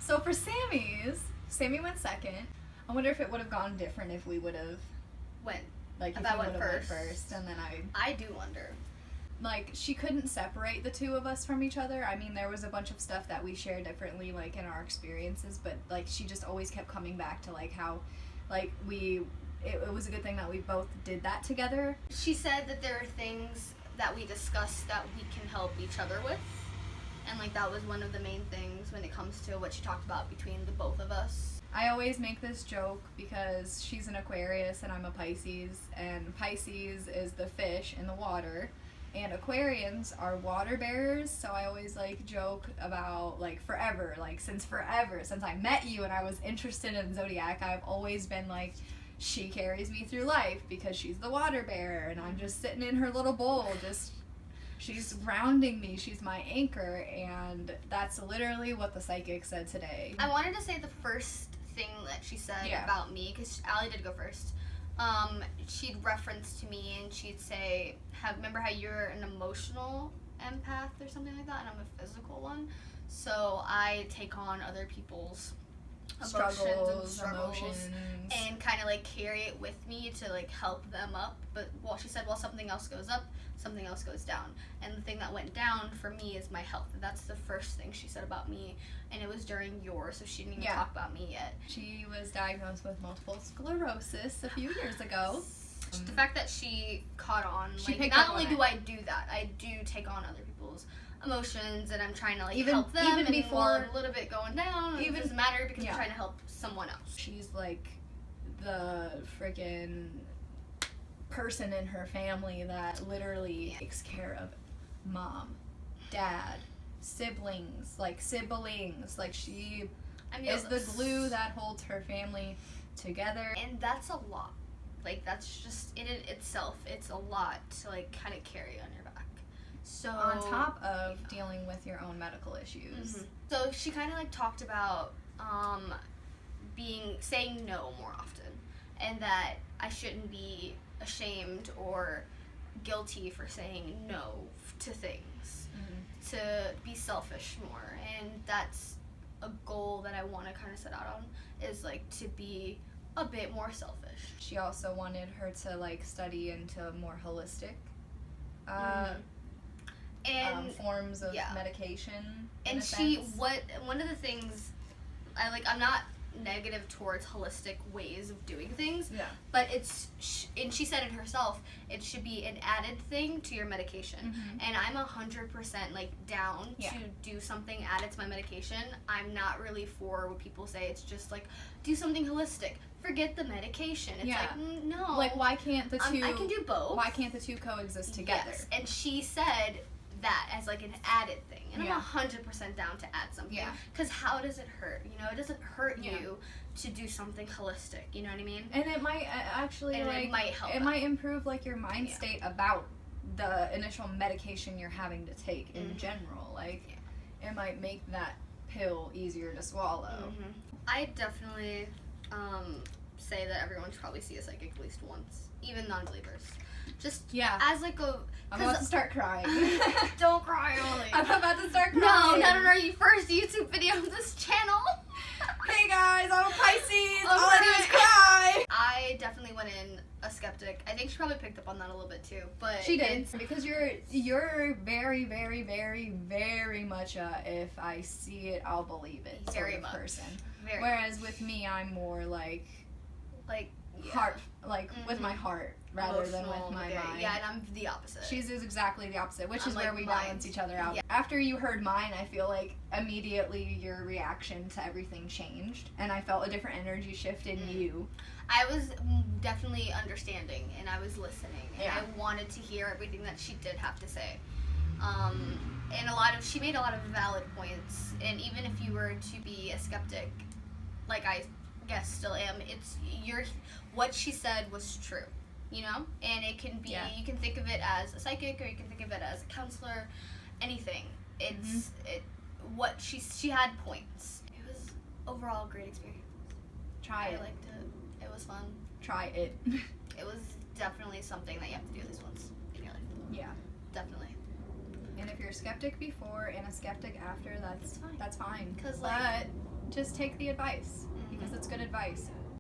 So for Sammy's, Sammy went second. I wonder if it would have gone different if we would have, When? like, if I we went would have went first. first, and then I do wonder. like, she couldn't separate the two of us from each other. I mean, there was a bunch of stuff that we shared differently, like, in our experiences, but, like, she just always kept coming back to, like, how, like, it was a good thing that we both did that together. She said that there are things that we discussed that we can help each other with. And, like, that was one of the main things when it comes to what she talked about between the both of us. I always make this joke because she's an Aquarius and I'm a Pisces, and Pisces is the fish in the water, and Aquarians are water bearers, so I always, like, joke about, like, forever, like, since I met you and I was interested in Zodiac, I've always been, like, she carries me through life because she's the water bearer, and I'm just sitting in her little bowl, she's grounding me, she's my anchor, and that's literally what the psychic said today. I wanted to say the first thing that she said about me, because Allie did go first. She'd reference to me and she'd say, remember how you're an emotional empath or something like that, and I'm a physical one? So I take on other people's emotions, and kind of, like, carry it with me to, like, help them up. But she said, well, something else goes up, something else goes down, and the thing that went down for me is my health. That's the first thing she said about me, and it was during yours, so she didn't even talk about me yet. She was diagnosed with multiple sclerosis a few years ago. The fact that she caught on, She like, picked not up only on do I do that, I do take on other people's emotions, and I'm trying to, like, Even- help them, even and before- while a little bit going down, it even- doesn't matter because I'm trying to help someone else. She's like the freaking person in her family that literally takes care of mom, dad, siblings. Like, she is the glue that holds her family together. And that's a lot. Like, that's just, in itself, it's a lot to, like, kind of carry on your back. So On top of dealing with your own medical issues. Mm-hmm. So she kind of, like, talked about saying no more often, and that I shouldn't be ashamed or guilty for saying no to things, to be selfish more, and that's a goal that I want to kind of set out on, is, like, to be a bit more selfish. She also wanted her to, like, study into more holistic and forms of medication. And one of the things, I'm not negative towards holistic ways of doing things, but and she said it herself, it should be an added thing to your medication. And I'm 100% like down to do something added to my medication. I'm not really for what people say it's just like, do something holistic, forget the medication. It's like, no, like, why can't the two I can do both. Why can't the two coexist together? Yes. And she said that as, like, an added thing, and I'm 100% down to add something, because how does it hurt? You know, it doesn't hurt you to do something holistic, you know what I mean? And it might actually, it might help. It might improve, like, your mind state about the initial medication you're having to take in general. Like, it might make that pill easier to swallow. I definitely say that everyone should probably see a psychic at least once, even non-believers. Just as, like, I'm about to start crying. Don't cry, Emily. I'm about to start crying. No, not on our first YouTube video of this channel. Hey guys, I'm a Pisces. All I do is cry. I definitely went in a skeptic. I think she probably picked up on that a little bit too. But she did, because you're very, very, very, very much if I see it, I'll believe it sort of person. Whereas with me, I'm more like heart, with my heart rather than with my mind. Yeah, and I'm the opposite. She's exactly the opposite, which is where we balance each other out. After you heard mine, I feel like immediately your reaction to everything changed, and I felt a different energy shift in you. I was definitely understanding, and I was listening, and I wanted to hear everything that she did have to say. And she made a lot of valid points, and even if you were to be a skeptic, like I guess still am, what she said was true, you know? And it can be, you can think of it as a psychic, or you can think of it as a counselor, anything. It's, she had points. It was overall a great experience. Try it. I liked it. It was fun. Try it. It was definitely something that you have to do at least once in your life. Yeah. Definitely. And if you're a skeptic before and a skeptic after, that's fine. Because, but just take the advice because it's good advice.